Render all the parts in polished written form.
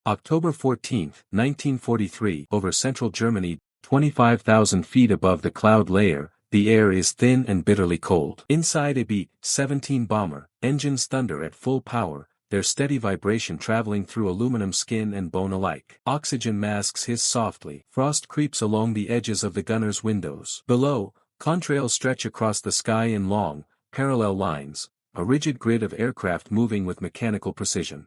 October 14, 1943. Over central Germany, 25,000 feet above the cloud layer, the air is thin and bitterly cold. Inside a B-17 bomber, engines thunder at full power, their steady vibration traveling through aluminum skin and bone alike. Oxygen masks hiss softly. Frost creeps along the edges of the gunner's windows. Below, contrails stretch across the sky in long, parallel lines, a rigid grid of aircraft moving with mechanical precision.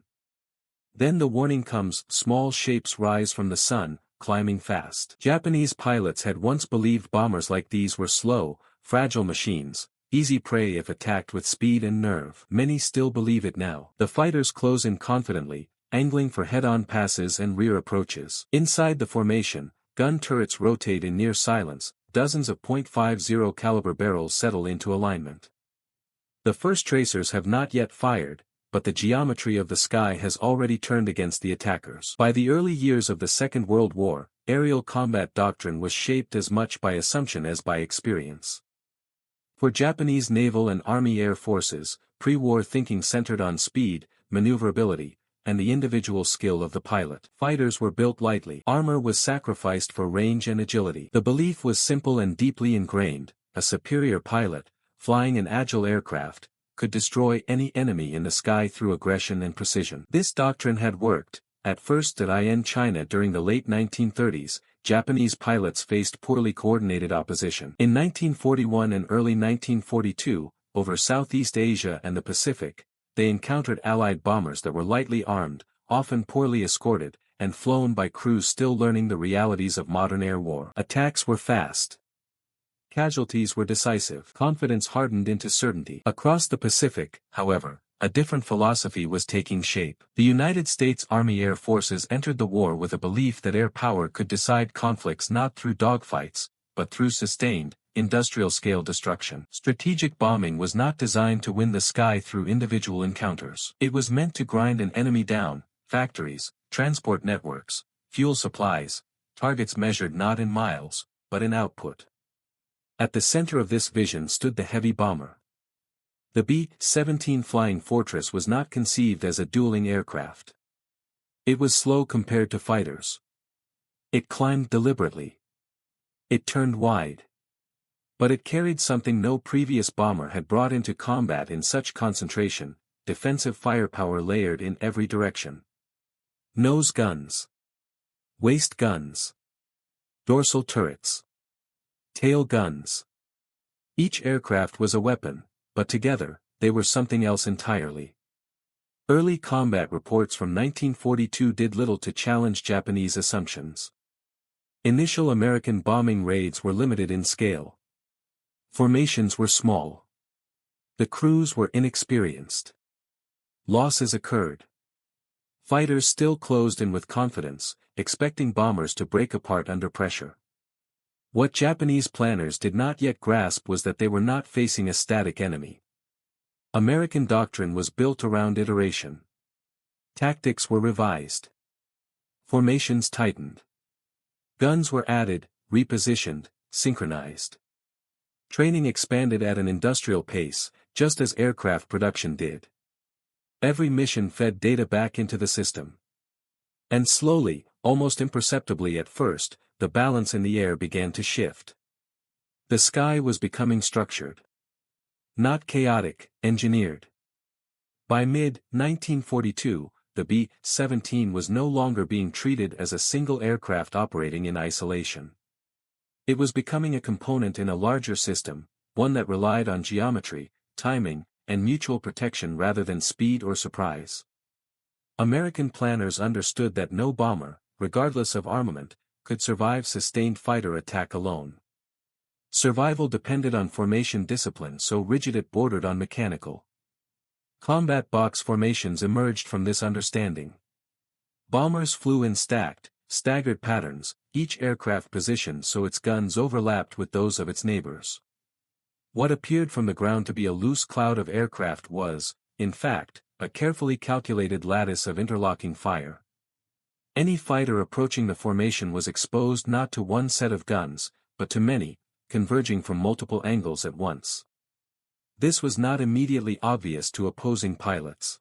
Then the warning comes, small shapes rise from the sun, climbing fast. Japanese pilots had once believed bombers like these were slow, fragile machines, easy prey if attacked with speed and nerve. Many still believe it now. The fighters close in confidently, angling for head-on passes and rear approaches. Inside the formation, gun turrets rotate in near silence, dozens of .50 caliber barrels settle into alignment. The first tracers have not yet fired, but the geometry of the sky has already turned against the attackers. By the early years of the Second World War, aerial combat doctrine was shaped as much by assumption as by experience. For Japanese naval and army air forces, pre-war thinking centered on speed, maneuverability, and the individual skill of the pilot. Fighters were built lightly. Armor was sacrificed for range and agility. The belief was simple and deeply ingrained: a superior pilot, flying an agile aircraft, could destroy any enemy in the sky through aggression and precision. This doctrine had worked, at first in China during the late 1930s. Japanese pilots faced poorly coordinated opposition. In 1941 and early 1942, over Southeast Asia and the Pacific, they encountered Allied bombers that were lightly armed, often poorly escorted, and flown by crews still learning the realities of modern air war. Attacks were fast. Casualties were decisive. Confidence hardened into certainty. Across the Pacific, however, a different philosophy was taking shape. The United States Army Air Forces entered the war with a belief that air power could decide conflicts not through dogfights, but through sustained, industrial-scale destruction. Strategic bombing was not designed to win the sky through individual encounters. It was meant to grind an enemy down: factories, transport networks, fuel supplies, targets measured not in miles, but in output. At the center of this vision stood the heavy bomber. The B-17 Flying Fortress was not conceived as a dueling aircraft. It was slow compared to fighters. It climbed deliberately. It turned wide. But it carried something no previous bomber had brought into combat in such concentration: defensive firepower layered in every direction. Nose guns. Waist guns. Dorsal turrets. Tail guns. Each aircraft was a weapon, but together, they were something else entirely. Early combat reports from 1942 did little to challenge Japanese assumptions. Initial American bombing raids were limited in scale. Formations were small. The crews were inexperienced. Losses occurred. Fighters still closed in with confidence, expecting bombers to break apart under pressure. What Japanese planners did not yet grasp was that they were not facing a static enemy. American doctrine was built around iteration. Tactics were revised. Formations tightened. Guns were added, repositioned, synchronized. Training expanded at an industrial pace, just as aircraft production did. Every mission fed data back into the system. And slowly, almost imperceptibly at first, the balance in the air began to shift. The sky was becoming structured. Not chaotic, engineered. By mid-1942, the B-17 was no longer being treated as a single aircraft operating in isolation. It was becoming a component in a larger system, one that relied on geometry, timing, and mutual protection rather than speed or surprise. American planners understood that no bomber, regardless of armament, could survive sustained fighter attack alone. Survival depended on formation discipline so rigid it bordered on mechanical. Combat box formations emerged from this understanding. Bombers flew in stacked, staggered patterns, each aircraft positioned so its guns overlapped with those of its neighbors. What appeared from the ground to be a loose cloud of aircraft was, in fact, a carefully calculated lattice of interlocking fire. Any fighter approaching the formation was exposed not to one set of guns, but to many, converging from multiple angles at once. This was not immediately obvious to opposing pilots.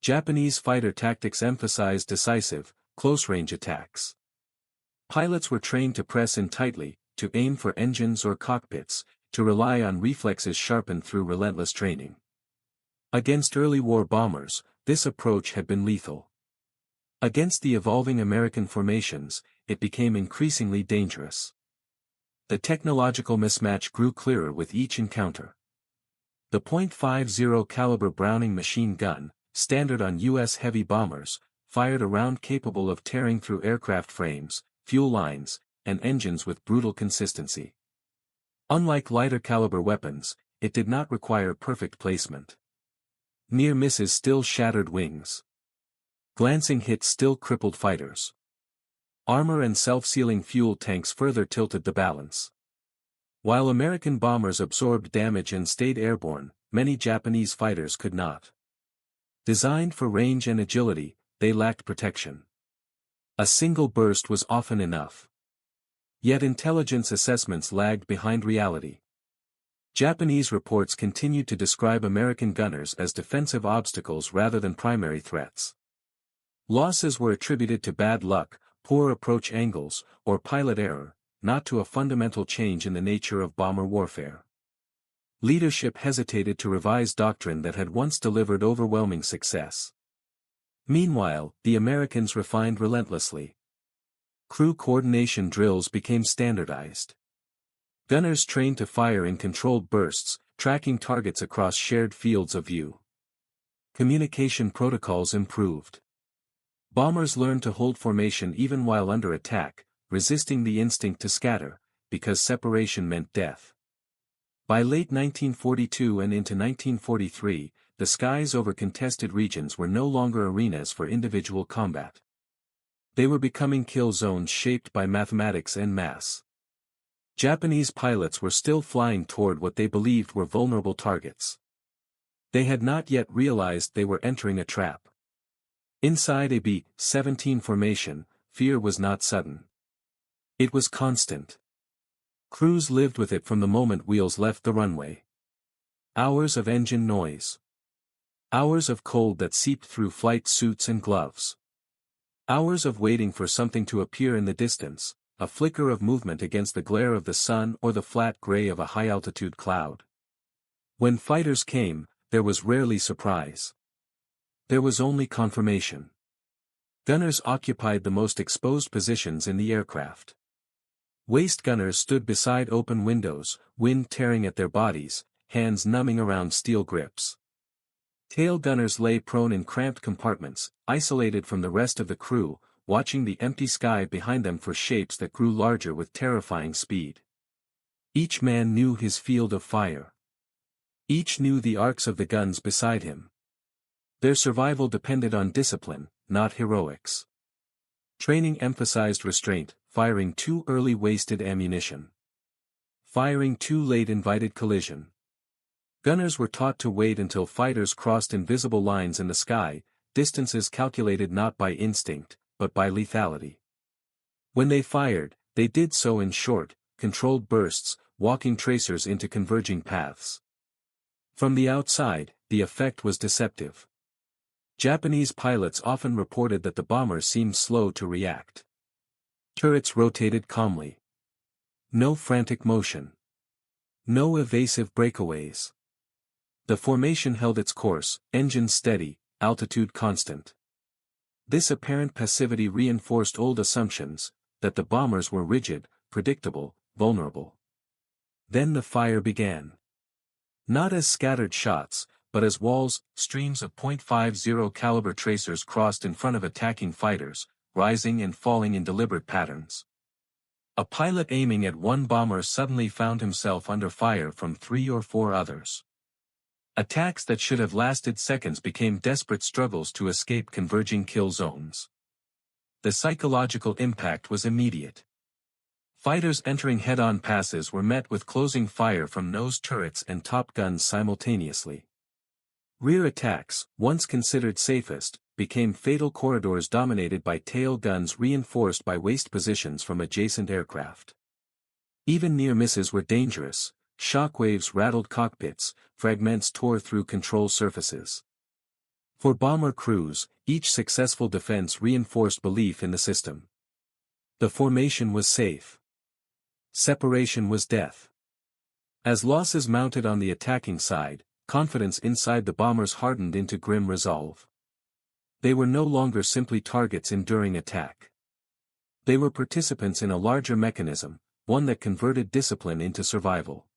Japanese fighter tactics emphasized decisive, close-range attacks. Pilots were trained to press in tightly, to aim for engines or cockpits, to rely on reflexes sharpened through relentless training. Against early war bombers, this approach had been lethal. Against the evolving American formations, it became increasingly dangerous. The technological mismatch grew clearer with each encounter. The .50 caliber Browning machine gun, standard on U.S. heavy bombers, fired a round capable of tearing through aircraft frames, fuel lines, and engines with brutal consistency. Unlike lighter caliber weapons, it did not require perfect placement. Near misses still shattered wings. Glancing hits still crippled fighters. Armor and self-sealing fuel tanks further tilted the balance. While American bombers absorbed damage and stayed airborne, many Japanese fighters could not. Designed for range and agility, they lacked protection. A single burst was often enough. Yet intelligence assessments lagged behind reality. Japanese reports continued to describe American gunners as defensive obstacles rather than primary threats. Losses were attributed to bad luck, poor approach angles, or pilot error, not to a fundamental change in the nature of bomber warfare. Leadership hesitated to revise doctrine that had once delivered overwhelming success. Meanwhile, the Americans refined relentlessly. Crew coordination drills became standardized. Gunners trained to fire in controlled bursts, tracking targets across shared fields of view. Communication protocols improved. Bombers learned to hold formation even while under attack, resisting the instinct to scatter, because separation meant death. By late 1942 and into 1943, the skies over contested regions were no longer arenas for individual combat. They were becoming kill zones shaped by mathematics en masse. Japanese pilots were still flying toward what they believed were vulnerable targets. They had not yet realized they were entering a trap. Inside a B-17 formation, fear was not sudden. It was constant. Crews lived with it from the moment wheels left the runway. Hours of engine noise. Hours of cold that seeped through flight suits and gloves. Hours of waiting for something to appear in the distance, a flicker of movement against the glare of the sun or the flat gray of a high-altitude cloud. When fighters came, there was rarely surprise. There was only confirmation. Gunners occupied the most exposed positions in the aircraft. Waist gunners stood beside open windows, wind tearing at their bodies, hands numbing around steel grips. Tail gunners lay prone in cramped compartments, isolated from the rest of the crew, watching the empty sky behind them for shapes that grew larger with terrifying speed. Each man knew his field of fire. Each knew the arcs of the guns beside him. Their survival depended on discipline, not heroics. Training emphasized restraint, firing too early wasted ammunition. Firing too late invited collision. Gunners were taught to wait until fighters crossed invisible lines in the sky, distances calculated not by instinct, but by lethality. When they fired, they did so in short, controlled bursts, walking tracers into converging paths. From the outside, the effect was deceptive. Japanese pilots often reported that the bomber seemed slow to react. Turrets rotated calmly. No frantic motion. No evasive breakaways. The formation held its course, engines steady, altitude constant. This apparent passivity reinforced old assumptions, that the bombers were rigid, predictable, vulnerable. Then the fire began. Not as scattered shots, but as walls, streams of .50 caliber tracers crossed in front of attacking fighters, rising and falling in deliberate patterns. A pilot aiming at one bomber suddenly found himself under fire from 3 or 4 others. Attacks that should have lasted seconds became desperate struggles to escape converging kill zones. The psychological impact was immediate. Fighters entering head-on passes were met with closing fire from nose turrets and top guns simultaneously. Rear attacks, once considered safest, became fatal corridors dominated by tail guns reinforced by waist positions from adjacent aircraft. Even near misses were dangerous. Shockwaves rattled cockpits, fragments tore through control surfaces. For bomber crews, each successful defense reinforced belief in the system. The formation was safe. Separation was death. As losses mounted on the attacking side, confidence inside the bombers hardened into grim resolve. They were no longer simply targets enduring attack. They were participants in a larger mechanism, one that converted discipline into survival.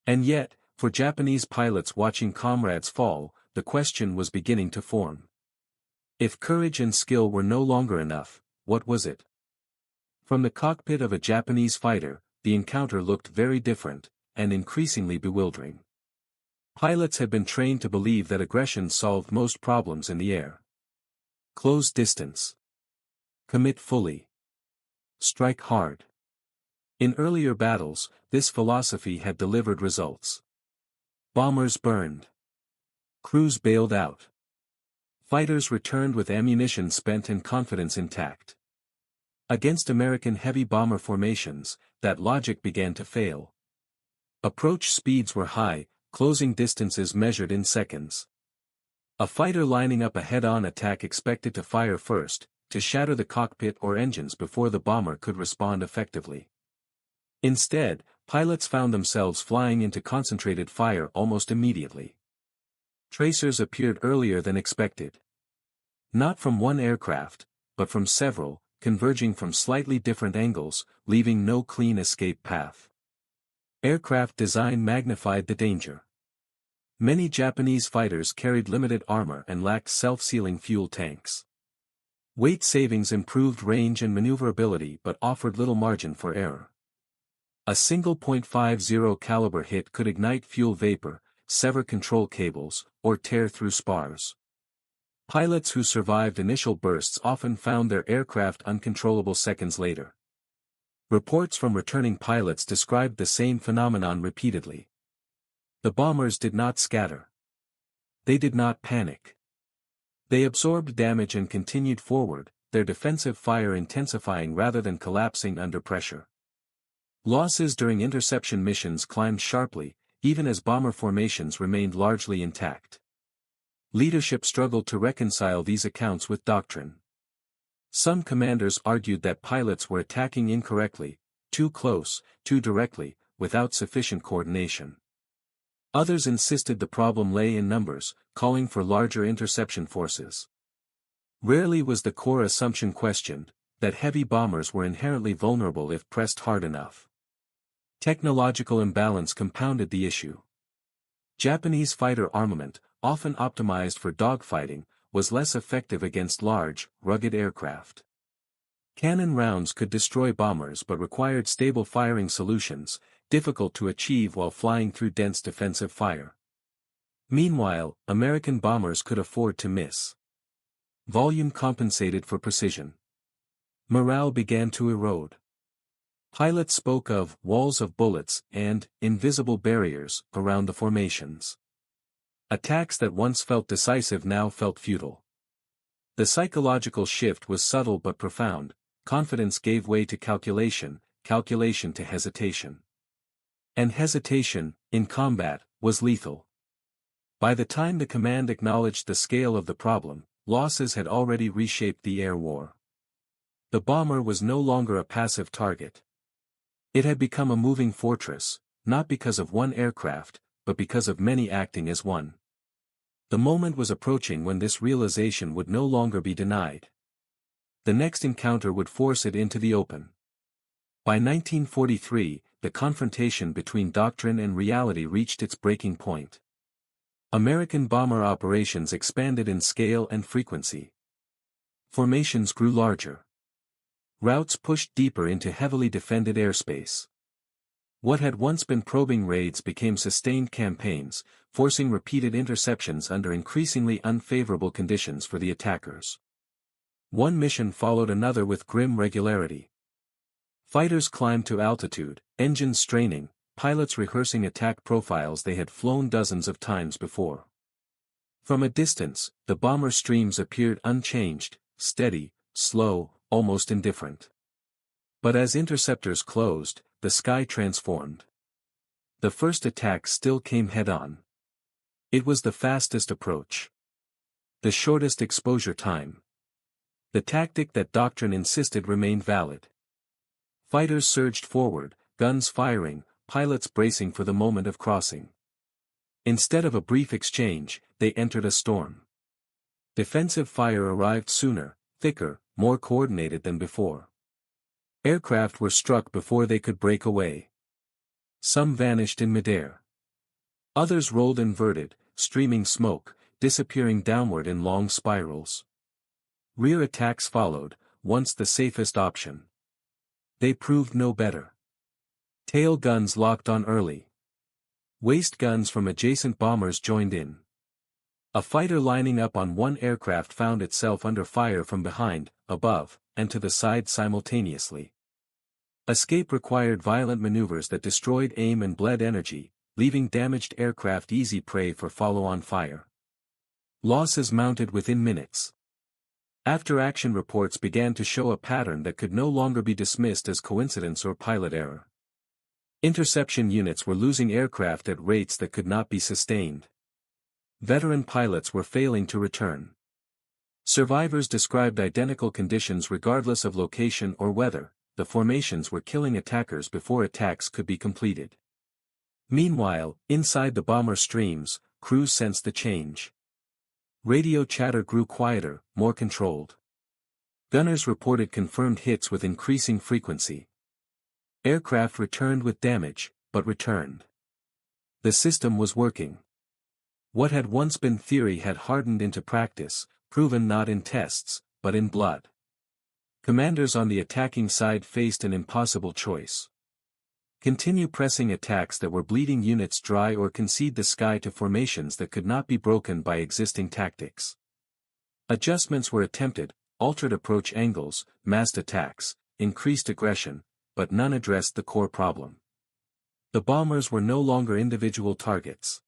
And yet, for Japanese pilots watching comrades fall, the question was beginning to form. If courage and skill were no longer enough, what was it? From the cockpit of a Japanese fighter, the encounter looked very different, and increasingly bewildering. Pilots had been trained to believe that aggression solved most problems in the air. Close distance. Commit fully. Strike hard. In earlier battles, this philosophy had delivered results. Bombers burned. Crews bailed out. Fighters returned with ammunition spent and confidence intact. Against American heavy bomber formations, that logic began to fail. Approach speeds were high, closing distances measured in seconds. A fighter lining up a head-on attack expected to fire first, to shatter the cockpit or engines before the bomber could respond effectively. Instead, pilots found themselves flying into concentrated fire almost immediately. Tracers appeared earlier than expected. Not from one aircraft, but from several, converging from slightly different angles, leaving no clean escape path. Aircraft design magnified the danger. Many Japanese fighters carried limited armor and lacked self-sealing fuel tanks. Weight savings improved range and maneuverability but offered little margin for error. A single .50 caliber hit could ignite fuel vapor, sever control cables, or tear through spars. Pilots who survived initial bursts often found their aircraft uncontrollable seconds later. Reports from returning pilots described the same phenomenon repeatedly. The bombers did not scatter. They did not panic. They absorbed damage and continued forward, their defensive fire intensifying rather than collapsing under pressure. Losses during interception missions climbed sharply, even as bomber formations remained largely intact. Leadership struggled to reconcile these accounts with doctrine. Some commanders argued that pilots were attacking incorrectly, too close, too directly, without sufficient coordination. Others insisted the problem lay in numbers, calling for larger interception forces. Rarely was the core assumption questioned, that heavy bombers were inherently vulnerable if pressed hard enough. Technological imbalance compounded the issue. Japanese fighter armament, often optimized for dogfighting, was less effective against large, rugged aircraft. Cannon rounds could destroy bombers but required stable firing solutions, difficult to achieve while flying through dense defensive fire. Meanwhile, American bombers could afford to miss. Volume compensated for precision. Morale began to erode. Pilots spoke of walls of bullets and invisible barriers around the formations. Attacks that once felt decisive now felt futile. The psychological shift was subtle but profound. Confidence gave way to calculation, calculation to hesitation. And hesitation, in combat, was lethal. By the time the command acknowledged the scale of the problem, losses had already reshaped the air war. The bomber was no longer a passive target. It had become a moving fortress, not because of one aircraft, but because of many acting as one. The moment was approaching when this realization would no longer be denied. The next encounter would force it into the open. By 1943, the confrontation between doctrine and reality reached its breaking point. American bomber operations expanded in scale and frequency. Formations grew larger. Routes pushed deeper into heavily defended airspace. What had once been probing raids became sustained campaigns, forcing repeated interceptions under increasingly unfavorable conditions for the attackers. One mission followed another with grim regularity. Fighters climbed to altitude, engines straining, pilots rehearsing attack profiles they had flown dozens of times before. From a distance, the bomber streams appeared unchanged, steady, slow, almost indifferent. But as interceptors closed, the sky transformed. The first attack still came head-on. It was the fastest approach. The shortest exposure time. The tactic that doctrine insisted remained valid. Fighters surged forward, guns firing, pilots bracing for the moment of crossing. Instead of a brief exchange, they entered a storm. Defensive fire arrived sooner, thicker, more coordinated than before. Aircraft were struck before they could break away. Some vanished in midair. Others rolled inverted, streaming smoke, disappearing downward in long spirals. Rear attacks followed, once the safest option. They proved no better. Tail guns locked on early. Waist guns from adjacent bombers joined in. A fighter lining up on one aircraft found itself under fire from behind, above, and to the side simultaneously. Escape required violent maneuvers that destroyed aim and bled energy, leaving damaged aircraft easy prey for follow-on fire. Losses mounted within minutes. After-action reports began to show a pattern that could no longer be dismissed as coincidence or pilot error. Interception units were losing aircraft at rates that could not be sustained. Veteran pilots were failing to return. Survivors described identical conditions regardless of location or weather. The formations were killing attackers before attacks could be completed. Meanwhile, inside the bomber streams, crews sensed the change. Radio chatter grew quieter, more controlled. Gunners reported confirmed hits with increasing frequency. Aircraft returned with damage, but returned. The system was working. What had once been theory had hardened into practice, proven not in tests, but in blood. Commanders on the attacking side faced an impossible choice. Continue pressing attacks that were bleeding units dry or concede the sky to formations that could not be broken by existing tactics. Adjustments were attempted, altered approach angles, massed attacks, increased aggression, but none addressed the core problem. The bombers were no longer individual targets.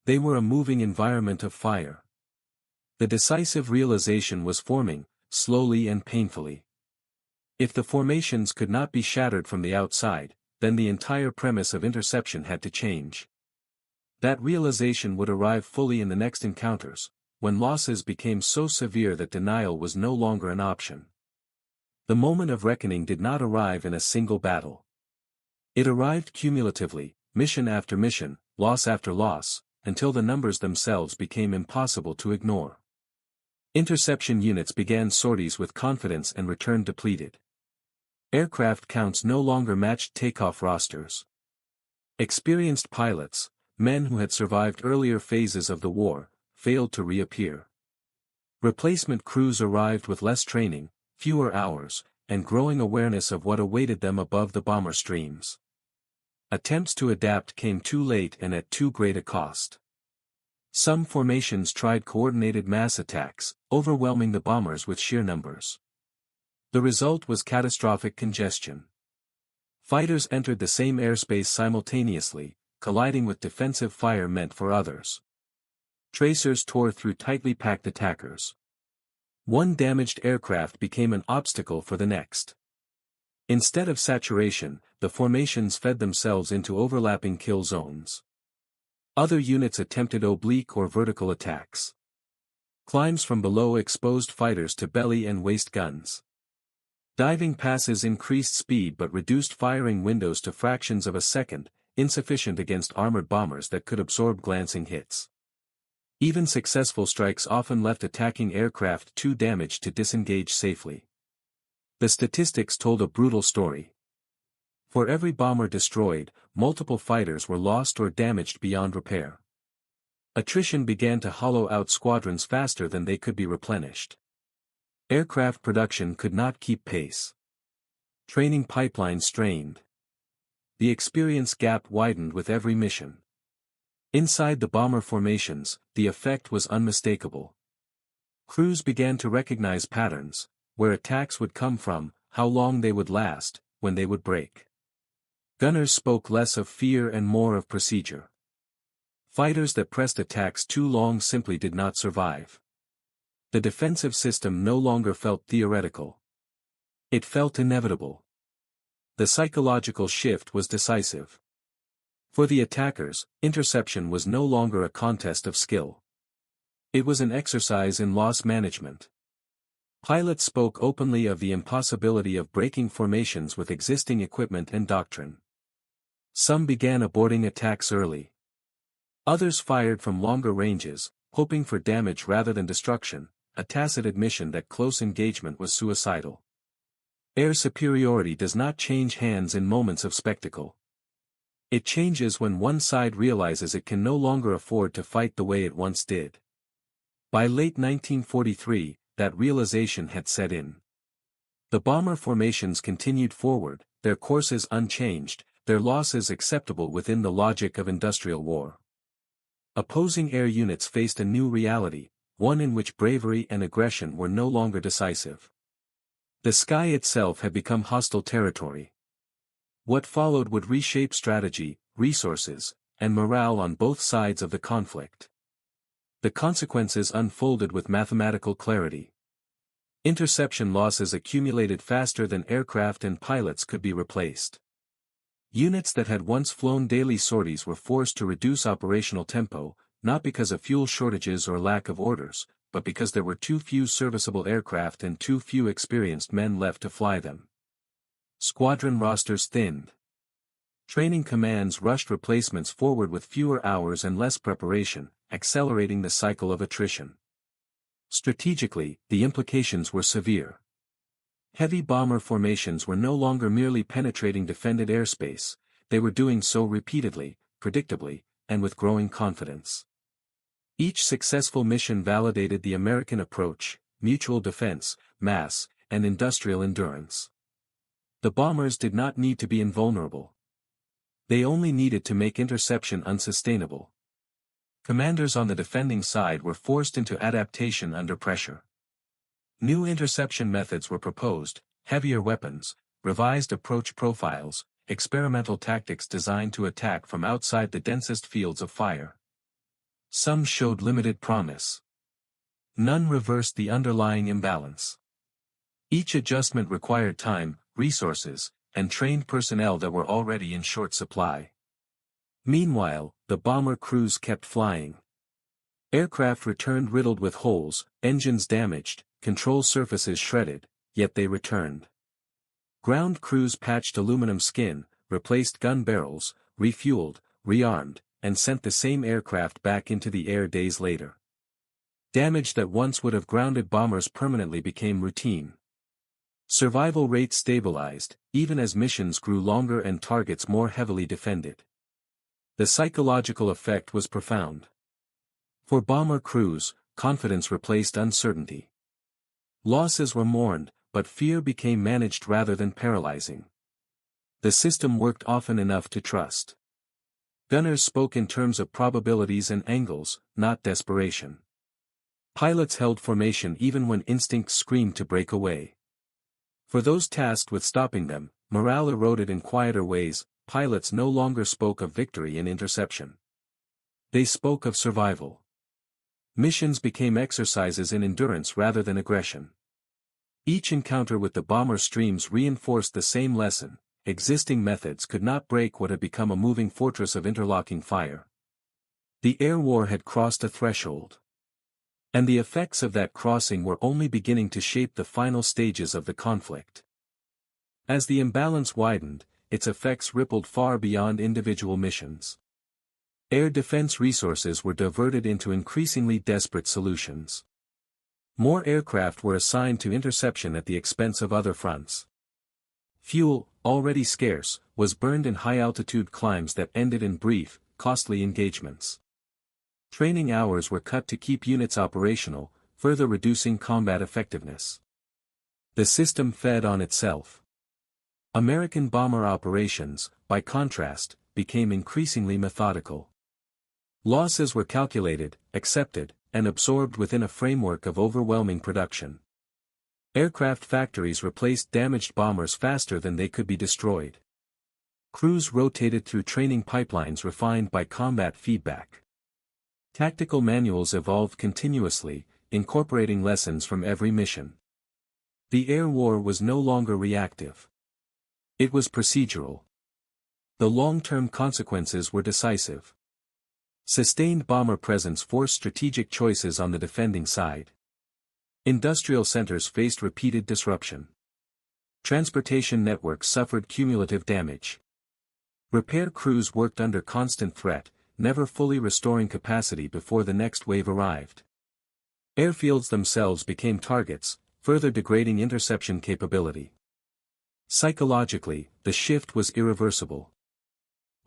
They were a moving environment of fire. The decisive realization was forming, slowly and painfully. If the formations could not be shattered from the outside, then the entire premise of interception had to change. That realization would arrive fully in the next encounters, when losses became so severe that denial was no longer an option. The moment of reckoning did not arrive in a single battle. It arrived cumulatively, mission after mission, loss after loss, until the numbers themselves became impossible to ignore. Interception units began sorties with confidence and returned depleted. Aircraft counts no longer matched takeoff rosters. Experienced pilots, men who had survived earlier phases of the war, failed to reappear. Replacement crews arrived with less training, fewer hours, and growing awareness of what awaited them above the bomber streams. Attempts to adapt came too late and at too great a cost. Some formations tried coordinated mass attacks, overwhelming the bombers with sheer numbers. The result was catastrophic congestion. Fighters entered the same airspace simultaneously, colliding with defensive fire meant for others. Tracers tore through tightly packed attackers. One damaged aircraft became an obstacle for the next. Instead of saturation, the formations fed themselves into overlapping kill zones. Other units attempted oblique or vertical attacks. Climbs from below exposed fighters to belly and waist guns. Diving passes increased speed but reduced firing windows to fractions of a second, insufficient against armored bombers that could absorb glancing hits. Even successful strikes often left attacking aircraft too damaged to disengage safely. The statistics told a brutal story. For every bomber destroyed, multiple fighters were lost or damaged beyond repair. Attrition began to hollow out squadrons faster than they could be replenished. Aircraft production could not keep pace. Training pipelines strained. The experience gap widened with every mission. Inside the bomber formations, the effect was unmistakable. Crews began to recognize patterns, where attacks would come from, how long they would last, when they would break. Gunners spoke less of fear and more of procedure. Fighters that pressed attacks too long simply did not survive. The defensive system no longer felt theoretical. It felt inevitable. The psychological shift was decisive. For the attackers, interception was no longer a contest of skill. It was an exercise in loss management. Pilots spoke openly of the impossibility of breaking formations with existing equipment and doctrine. Some began aborting attacks early. Others fired from longer ranges, hoping for damage rather than destruction, a tacit admission that close engagement was suicidal. Air superiority does not change hands in moments of spectacle. It changes when one side realizes it can no longer afford to fight the way it once did. By late 1943, that realization had set in. The bomber formations continued forward, their courses unchanged, their losses acceptable within the logic of industrial war. Opposing air units faced a new reality, one in which bravery and aggression were no longer decisive. The sky itself had become hostile territory. What followed would reshape strategy, resources, and morale on both sides of the conflict. The consequences unfolded with mathematical clarity. Interception losses accumulated faster than aircraft and pilots could be replaced. Units that had once flown daily sorties were forced to reduce operational tempo, not because of fuel shortages or lack of orders, but because there were too few serviceable aircraft and too few experienced men left to fly them. Squadron rosters thinned. Training commands rushed replacements forward with fewer hours and less preparation, accelerating the cycle of attrition. Strategically, the implications were severe. Heavy bomber formations were no longer merely penetrating defended airspace, they were doing so repeatedly, predictably, and with growing confidence. Each successful mission validated the American approach, mutual defense, mass, and industrial endurance. The bombers did not need to be invulnerable. They only needed to make interception unsustainable. Commanders on the defending side were forced into adaptation under pressure. New interception methods were proposed, heavier weapons, revised approach profiles, experimental tactics designed to attack from outside the densest fields of fire. Some showed limited promise. None reversed the underlying imbalance. Each adjustment required time, resources, and trained personnel that were already in short supply. Meanwhile, the bomber crews kept flying. Aircraft returned riddled with holes, engines damaged, control surfaces shredded, yet they returned. Ground crews patched aluminum skin, replaced gun barrels, refueled, rearmed, and sent the same aircraft back into the air days later. Damage that once would have grounded bombers permanently became routine. Survival rates stabilized, even as missions grew longer and targets more heavily defended. The psychological effect was profound. For bomber crews, confidence replaced uncertainty. Losses were mourned, but fear became managed rather than paralyzing. The system worked often enough to trust. Gunners spoke in terms of probabilities and angles, not desperation. Pilots held formation even when instincts screamed to break away. For those tasked with stopping them, morale eroded in quieter ways. Pilots no longer spoke of victory in interception. They spoke of survival. Missions became exercises in endurance rather than aggression. Each encounter with the bomber streams reinforced the same lesson: existing methods could not break what had become a moving fortress of interlocking fire. The air war had crossed a threshold. And the effects of that crossing were only beginning to shape the final stages of the conflict. As the imbalance widened, its effects rippled far beyond individual missions. Air defense resources were diverted into increasingly desperate solutions. More aircraft were assigned to interception at the expense of other fronts. Fuel, already scarce, was burned in high-altitude climbs that ended in brief, costly engagements. Training hours were cut to keep units operational, further reducing combat effectiveness. The system fed on itself. American bomber operations, by contrast, became increasingly methodical. Losses were calculated, accepted, and absorbed within a framework of overwhelming production. Aircraft factories replaced damaged bombers faster than they could be destroyed. Crews rotated through training pipelines refined by combat feedback. Tactical manuals evolved continuously, incorporating lessons from every mission. The air war was no longer reactive. It was procedural. The long-term consequences were decisive. Sustained bomber presence forced strategic choices on the defending side. Industrial centers faced repeated disruption. Transportation networks suffered cumulative damage. Repair crews worked under constant threat, never fully restoring capacity before the next wave arrived. Airfields themselves became targets, further degrading interception capability. Psychologically, the shift was irreversible.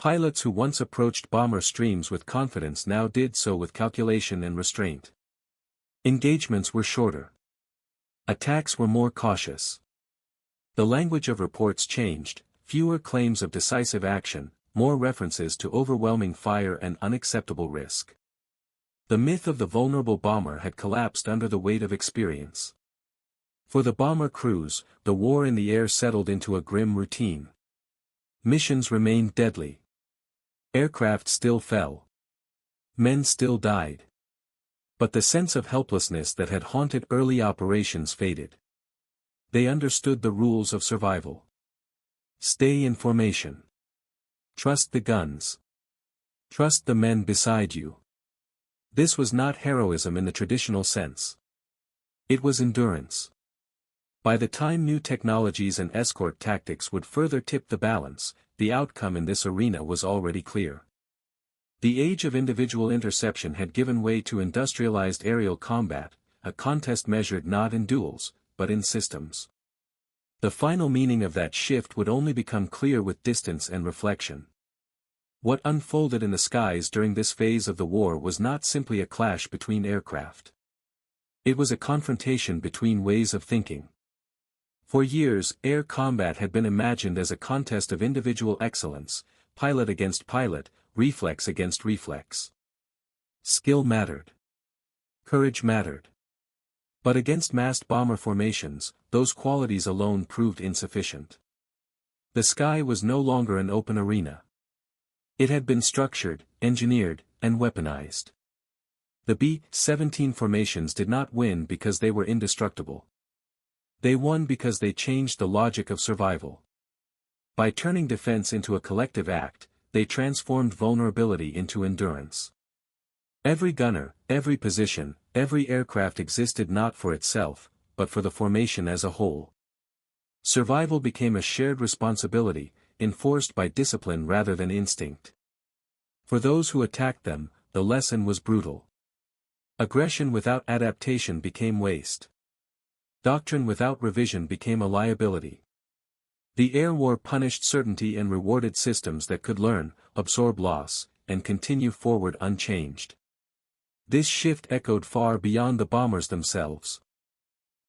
Pilots who once approached bomber streams with confidence now did so with calculation and restraint. Engagements were shorter. Attacks were more cautious. The language of reports changed, fewer claims of decisive action, more references to overwhelming fire and unacceptable risk. The myth of the vulnerable bomber had collapsed under the weight of experience. For the bomber crews, the war in the air settled into a grim routine. Missions remained deadly. Aircraft still fell. Men still died. But the sense of helplessness that had haunted early operations faded. They understood the rules of survival. Stay in formation. Trust the guns. Trust the men beside you. This was not heroism in the traditional sense. It was endurance. By the time new technologies and escort tactics would further tip the balance, the outcome in this arena was already clear. The age of individual interception had given way to industrialized aerial combat, a contest measured not in duels, but in systems. The final meaning of that shift would only become clear with distance and reflection. What unfolded in the skies during this phase of the war was not simply a clash between aircraft. It was a confrontation between ways of thinking. For years, air combat had been imagined as a contest of individual excellence, pilot against pilot, reflex against reflex. Skill mattered. Courage mattered. But against massed bomber formations, those qualities alone proved insufficient. The sky was no longer an open arena. It had been structured, engineered, and weaponized. The B-17 formations did not win because they were indestructible. They won because they changed the logic of survival. By turning defense into a collective act, they transformed vulnerability into endurance. Every gunner, every position, every aircraft existed not for itself, but for the formation as a whole. Survival became a shared responsibility, enforced by discipline rather than instinct. For those who attacked them, the lesson was brutal. Aggression without adaptation became waste. Doctrine without revision became a liability. The air war punished certainty and rewarded systems that could learn, absorb loss, and continue forward unchanged. This shift echoed far beyond the bombers themselves.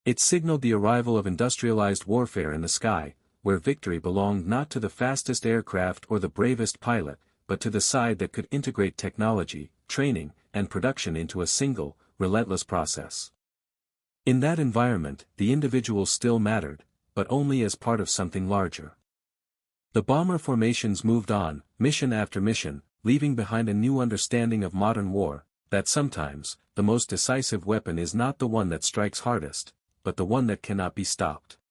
It signaled the arrival of industrialized warfare in the sky, where victory belonged not to the fastest aircraft or the bravest pilot, but to the side that could integrate technology, training, and production into a single, relentless process. In that environment, the individual still mattered, but only as part of something larger. The bomber formations moved on, mission after mission, leaving behind a new understanding of modern war, that sometimes, the most decisive weapon is not the one that strikes hardest, but the one that cannot be stopped.